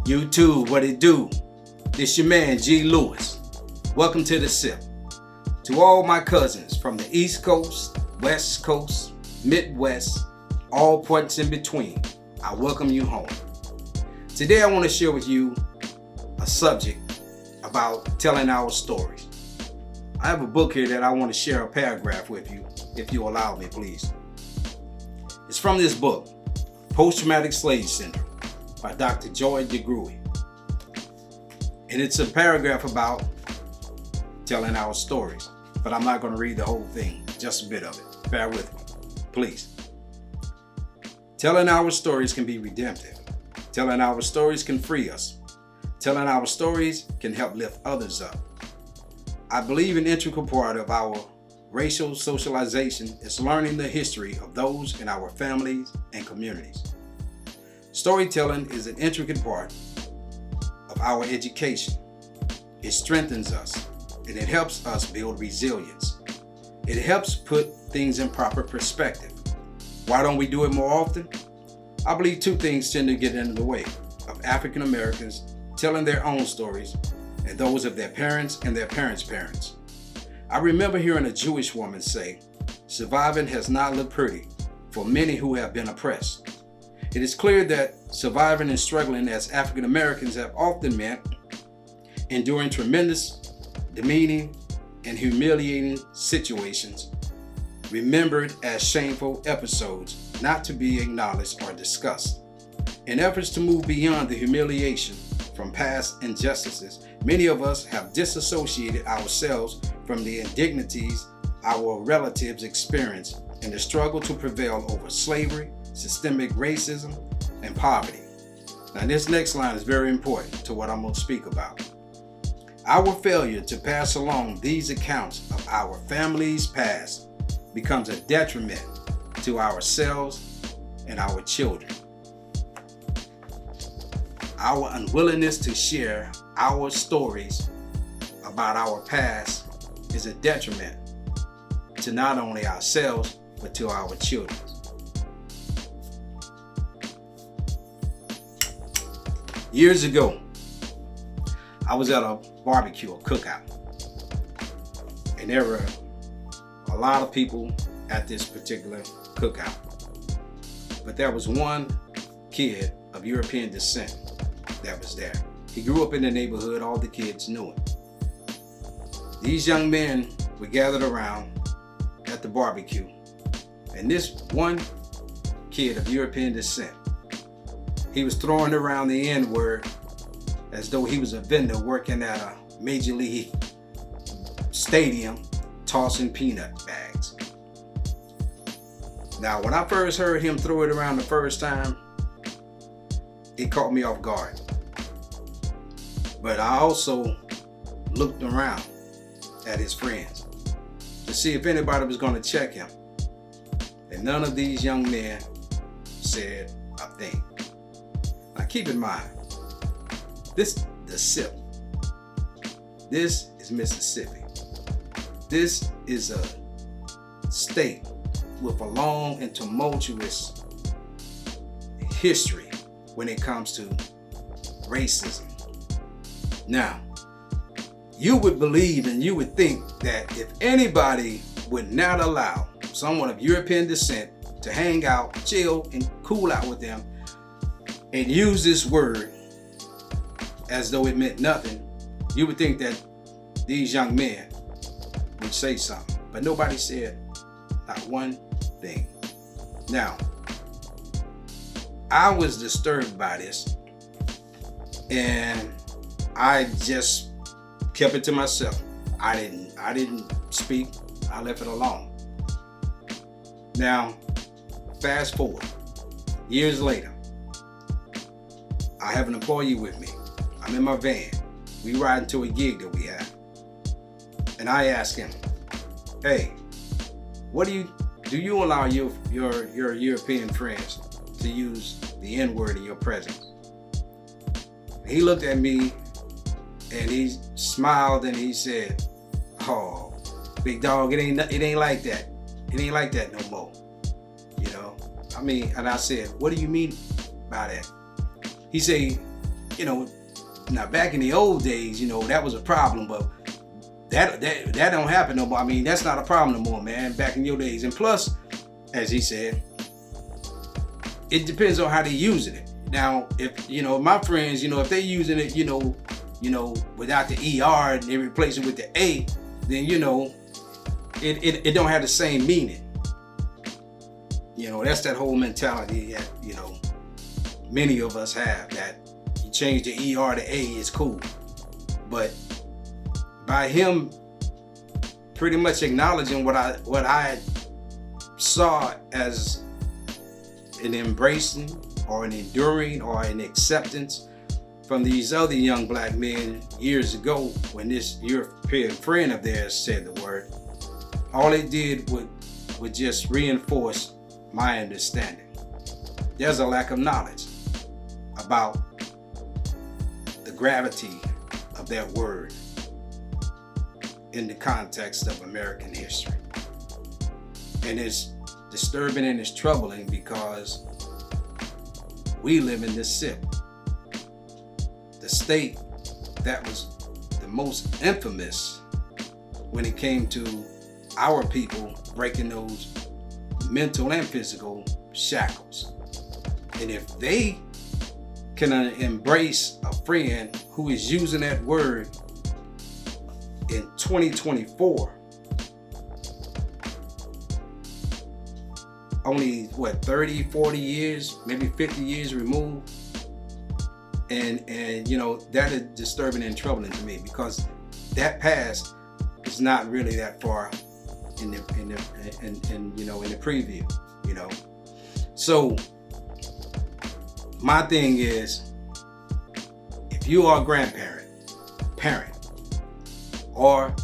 YouTube, what it do? This your man, G. Lewis. Welcome to the Sipp. To all my cousins from the East Coast, West Coast, Midwest, all points in between, I welcome you home. Today I want to share with you a subject about telling our stories. I have a book here that I want to share a paragraph with you, if you allow me, please. It's from this book, Post-Traumatic Slave Syndrome, by Dr. Joy DeGruy. And it's a paragraph about telling our stories, but I'm not going to read the whole thing, just a bit of it. Bear with me, please. Telling our stories can be redemptive. Telling our stories can free us. Telling our stories can help lift others up. I believe an integral part of our racial socialization is learning the history of those in our families and communities. Storytelling is an intricate part of our education. It strengthens us and it helps us build resilience. It helps put things in proper perspective. Why don't we do it more often? I believe two things tend to get in the way of African Americans telling their own stories and those of their parents and their parents' parents. I remember hearing a Jewish woman say, "Surviving has not looked pretty for many who have been oppressed." It is clear that surviving and struggling as African Americans have often meant enduring tremendous, demeaning, and humiliating situations, remembered as shameful episodes not to be acknowledged or discussed. In efforts to move beyond the humiliation from past injustices, many of us have disassociated ourselves from the indignities our relatives experienced in the struggle to prevail over slavery, systemic racism, and poverty. Now, this next line is very important to what I'm going to speak about. Our failure to pass along these accounts of our family's past becomes a detriment to ourselves and our children. Our unwillingness to share our stories about our past is a detriment to not only ourselves, but to our children. Years ago, I was at a barbecue, a cookout, and there were a lot of people at this particular cookout. But there was one kid of European descent that was there. He grew up in the neighborhood, all the kids knew him. These young men were gathered around at the barbecue, and this one kid of European descent, he was throwing around the N-word as though he was a vendor working at a major league stadium tossing peanut bags. Now, when I first heard him throw it around the first time, it caught me off guard. But I also looked around at his friends to see if anybody was going to check him. And none of these young men said a thing. Now keep in mind, this is the Sipp. This is Mississippi. This is a state with a long and tumultuous history when it comes to racism. Now, you would believe and you would think that if anybody would not allow someone of European descent to hang out, chill, and cool out with them and use this word as though it meant nothing, you would think that these young men would say something. But nobody said not one thing. Now, I was disturbed by this, and I just kept it to myself. I didn't speak. I left it alone. Now, fast forward, years later, I have an employee with me. I'm in my van. We ride into a gig that we have. And I ask him, "Hey, do you allow your European friends to use the N-word in your presence?" And he looked at me and he smiled and he said, "Oh, big dog, it ain't like that. It ain't like that no more." You know? I mean, and I said, "What do you mean by that?" He said, you know, now back in the old days, you know, that was a problem, but that don't happen no more. I mean, that's not a problem no more, man, back in your days. And plus, as he said, it depends on how they're using it. Now, if, you know, my friends, you know, if they're using it, you know, without the ER and they replace it with the A, then, you know, it don't have the same meaning. You know, that's that whole mentality that, you know, many of us have, that you change the ER to A, is cool. But by him pretty much acknowledging what I saw as an embracing or an enduring or an acceptance from these other young black men years ago, when this European friend of theirs said the word, all it did would just reinforce my understanding. There's a lack of knowledge about the gravity of that word in the context of American history. And it's disturbing and it's troubling because we live in this Sipp, the state that was the most infamous when it came to our people breaking those mental and physical shackles. And if they can embrace a friend who is using that word in 2024, only 30, 40 years, maybe 50 years removed, and you know, that is disturbing and troubling to me, because that past is not really that far in the preview, you know. So my thing is, if you are a grandparent, parent, or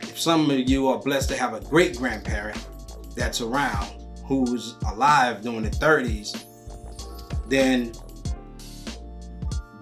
if some of you are blessed to have a great grandparent that's around, who's alive during the 30s, then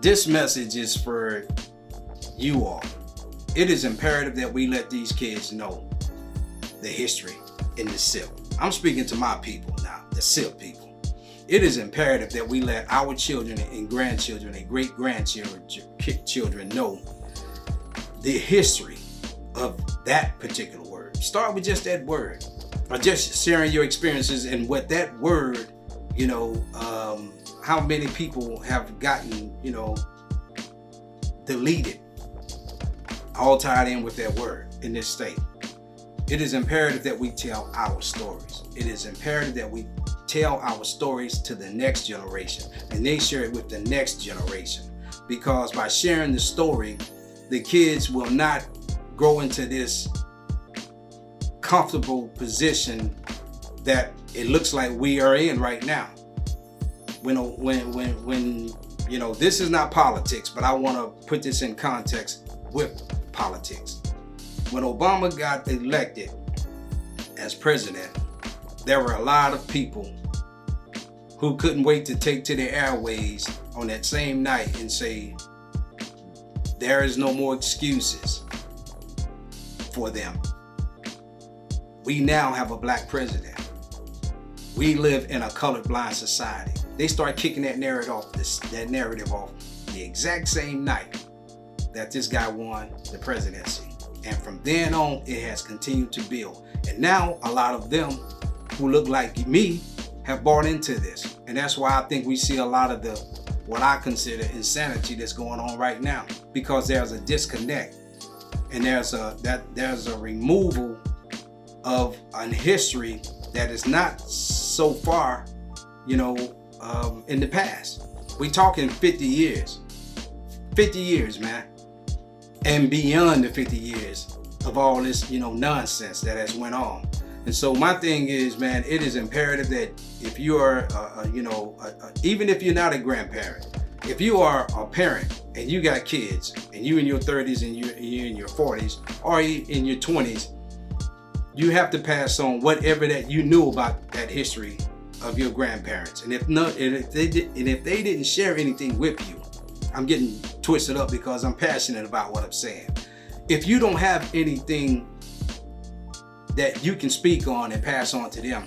this message is for you all. It is imperative that we let these kids know the history in the Sipp. I'm speaking to my people now, the Sipp people. It is imperative that we let our children and grandchildren and great-grandchildren know the history of that particular word. Start with just that word, or just sharing your experiences and what that word, you know, how many people have gotten, you know, deleted, all tied in with that word in this state. It is imperative that we tell our stories. It is imperative that we tell our stories to the next generation, and they share it with the next generation. Because by sharing the story, the kids will not grow into this comfortable position that it looks like we are in right now. When you know, this is not politics, but I want to put this in context with politics. When Obama got elected as president, there were a lot of people who couldn't wait to take to the airways on that same night and say, there is no more excuses for them. We now have a black president. We live in a colorblind society. They start kicking that narrative off the exact same night that this guy won the presidency. And from then on, it has continued to build. And now a lot of them who look like me have bought into this. And that's why I think we see a lot of what I consider insanity that's going on right now, because there's a disconnect, and there's a removal of an history that is not so far, you know, in the past. We talking 50 years, man, and beyond the 50 years of all this, you know, nonsense that has went on. And so my thing is, man, it is imperative that if you are, even if you're not a grandparent, if you are a parent and you got kids and you in your 30s and you're in your 40s or in your 20s, you have to pass on whatever that you knew about that history of your grandparents. And if they didn't share anything with you, I'm getting twisted up because I'm passionate about what I'm saying. If you don't have anything that you can speak on and pass on to them,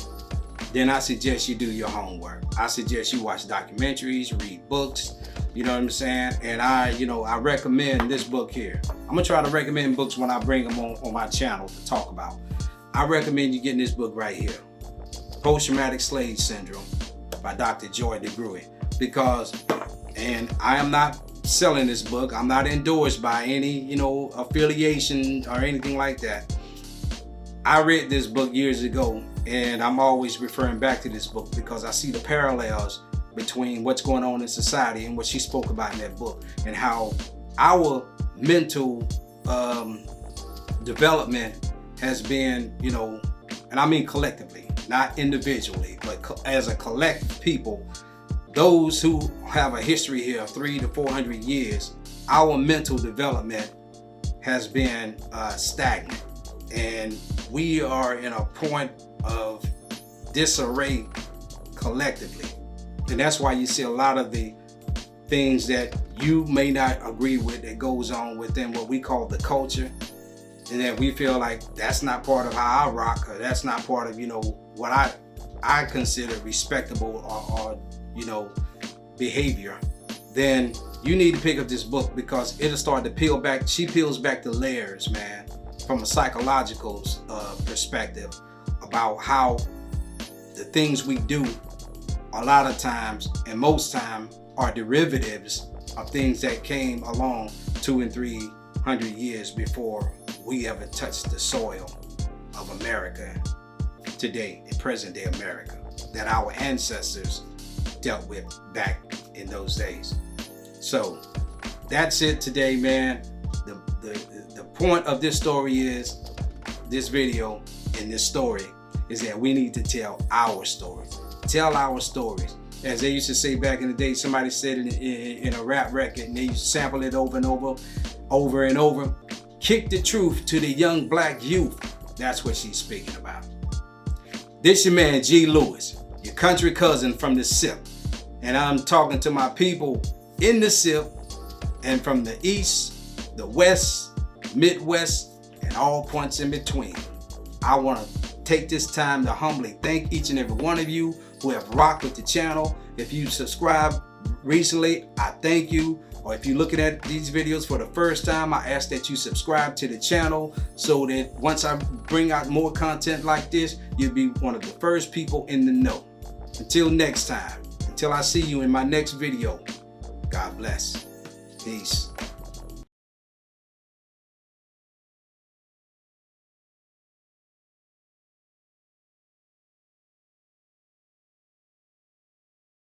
then I suggest you do your homework. I suggest you watch documentaries, read books, You know what I'm saying? And I recommend this book here. I'm gonna try to recommend books when I bring them on my channel to talk about. I recommend you getting this book right here, Post-Traumatic Slave Syndrome by Dr. Joy DeGruy. Because, and I am not selling this book. I'm not endorsed by any, affiliation or anything like that. I read this book years ago, and I'm always referring back to this book because I see the parallels between what's going on in society and what she spoke about in that book, and how our mental development has been, and I mean collectively, not individually, but as a collective people, those who have a history here of 300 to 400 years, our mental development has been stagnant, and we are in a point of disarray collectively. And that's why you see a lot of the things that you may not agree with that goes on within what we call the culture, and that we feel like that's not part of how I rock, or that's not part of what I consider respectable or behavior. Then you need to pick up this book, because it'll start to peel back. She peels back the layers, man, from a psychological perspective about how the things we do a lot of times, and most time, are derivatives of things that came along 200 and 300 years before we ever touched the soil of America today, in present day America, that our ancestors dealt with back in those days. So that's it today, man. The point of this story is, this video and this story is that we need to tell our stories. Tell our stories. As they used to say back in the day, somebody said it in a rap record, and they used to sample it over and over. Kick the truth to the young black youth. That's what she's speaking about. This your man G. Lewis, your country cousin from the Sipp. And I'm talking to my people in the Sipp, and from the East, the West, Midwest, and all points in between. I want to take this time to humbly thank each and every one of you who have rocked with the channel. If you subscribed recently, I thank you. Or if you're looking at these videos for the first time, I ask that you subscribe to the channel, so that once I bring out more content like this, you'll be one of the first people in the know. Until next time, until I see you in my next video, God bless. Peace.